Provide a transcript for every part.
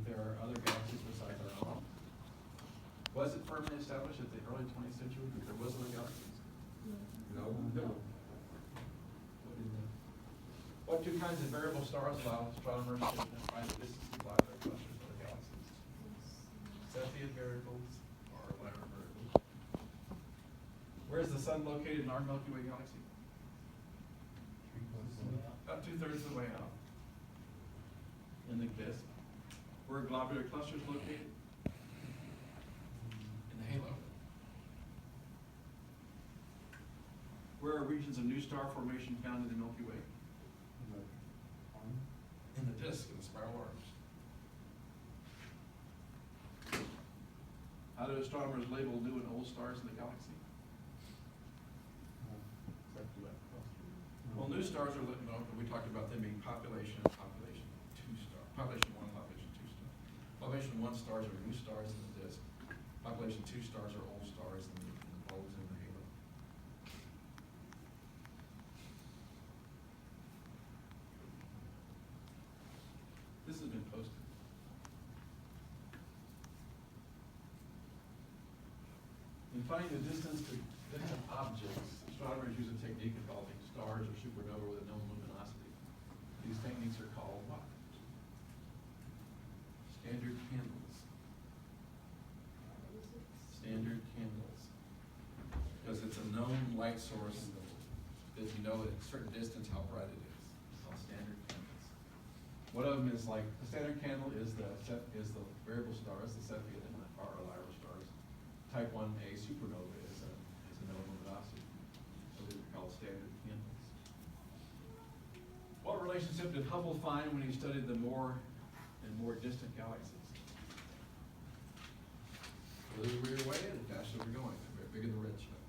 there are other galaxies besides our own? Was it firmly established at the early 20th century that there was other galaxies? No. What two kinds of variable stars allow astronomers to identify the distance to globular clusters of the galaxies? Cepheid variables or Lyra variables? Where is the sun located in our Milky Way galaxy? About 2/3 of the way out in the disk. Where are globular clusters located? In the halo. Where are regions of new star formation found in the Milky Way? In the disk, in the spiral arms. How do astronomers label new and old stars in the galaxy? Well, new stars are, we talked about them being population 2 star, population 1, population 2 star. Population 1 stars are new stars in the disk. Population 2 stars are old stars in the bulbs in the halo. This has been posted. In finding the distance to distant objects, astronomers use a technique involving stars or supernova with a known luminosity. These techniques are called what? Standard candles. Standard candles. Because it's a known light source that you know at a certain distance how bright it is. It's called standard candles. One of them is like, the standard candle is the variable stars, the Cepheid and the Lyra stars. Type 1a supernova is a known luminosity. So these are called standard candles. What relationship did Hubble find when he studied the more and more distant galaxies? The further we were away, the faster we're going, the bigger the redshift.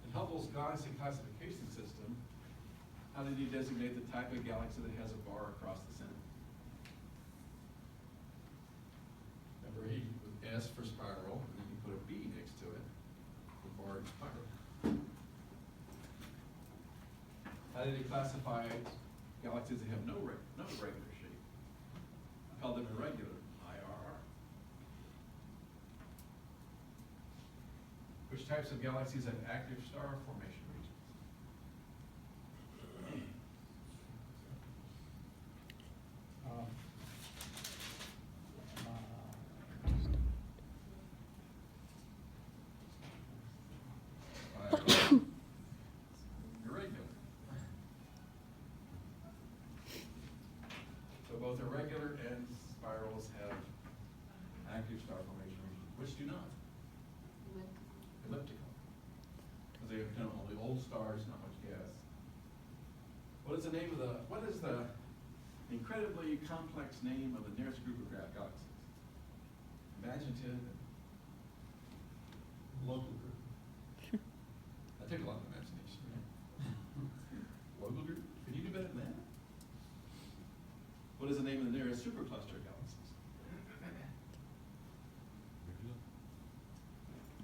In Hubble's galaxy classification system, how did he designate the type of galaxy that has a bar across the center? Remember, he put S for spiral, and then he put a B next to it for barred spiral. How did he classify galaxies that have no regular shape? He called them irregular, IRR. Which types of galaxies have active star formation regions? Irregular. So both irregular and spirals have active star formation regions. Which do not? Elliptical. Because they have only old stars, not much gas. What is the incredibly complex name of the nearest group of galaxies? Imaginative. Local group. That took a lot of imagination, right? Local group? Can you do better than that? What is the name of the nearest supercluster of galaxies?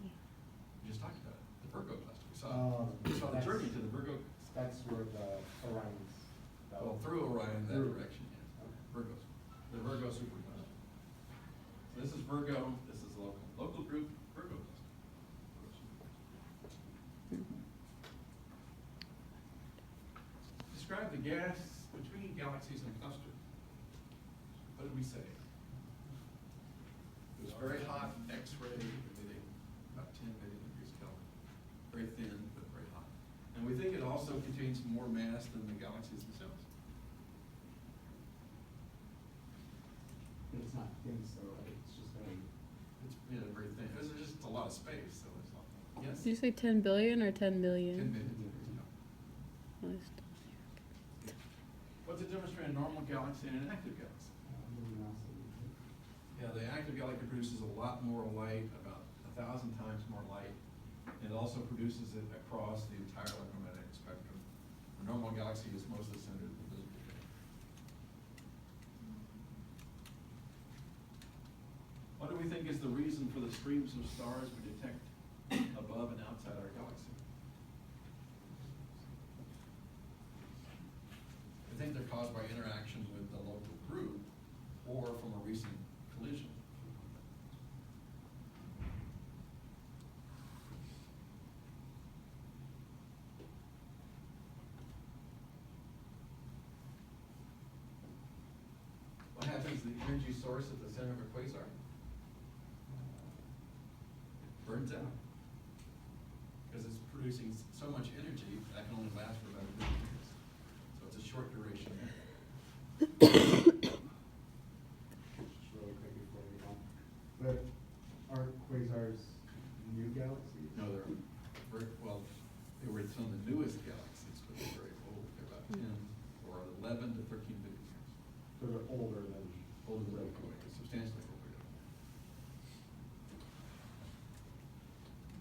We just talked about it, the Virgo cluster. We saw the journey to the Virgo. That's where the Orion's. Well, through Orion, that direction, yes. Virgo's, the Virgo supercluster. So this is Virgo, this is local. Local group, Virgo cluster. Describe the gas between galaxies in a cluster. What did we say? It was very hot, X-ray emitting, about 10 million degrees Kelvin. Very thin, but very hot. And we think it also contains more mass than the galaxies themselves. It's not dense though, right? It's just very. It's very thin. There's just a lot of space, so it's not. Yes? Did you say 10 billion or 10 million? 10 million degrees Kelvin. What's the difference between a normal galaxy and an active galaxy? Luminosity. Yeah, the active galaxy produces a lot more light, about 1,000 times more light. And it also produces it across the entire electromagnetic spectrum. A normal galaxy is mostly centered in the visible field. What do we think is the reason for the streams of stars we detect above and outside our galaxy? caused by interaction with the local group or from a recent collision. What happens to the energy source at the center of a quasar? Burns out. Because it's producing so much energy that can only last for about 1 billion years. So it's a short duration. Just really quick before we go. But aren't quasars new galaxies? No, they're well, they were some of the newest galaxies, but they're very old. They're about 10 or 11 to 13 billion years. So they're older than. Older than Milky Way, substantially older.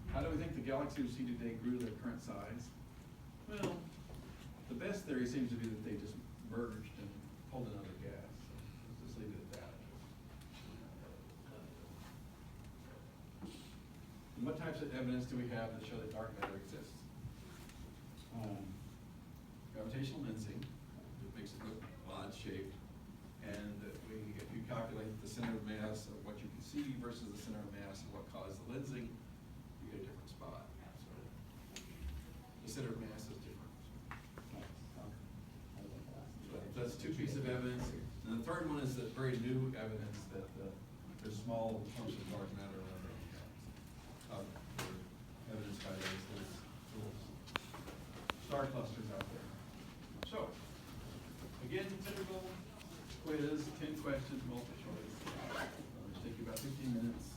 How do we think the galaxies we see today grew to their current size? Well, the best theory seems to be that they just merged and pulled another gas. So let's just leave it at that. And what types of evidence do we have that show that dark matter exists? Gravitational lensing, that makes it look odd shaped. And if you calculate the center of mass of what you can see versus the center of mass of what caused the lensing, you get a different spot. So the center of mass is different. So that's two pieces of evidence. And the third one is the very new evidence that there's small chunks of dark matter around the galaxy. Evidenced by those little star clusters out there. So, again, typical quiz, 10 questions, multiple choice. It'll just take you about 15 minutes.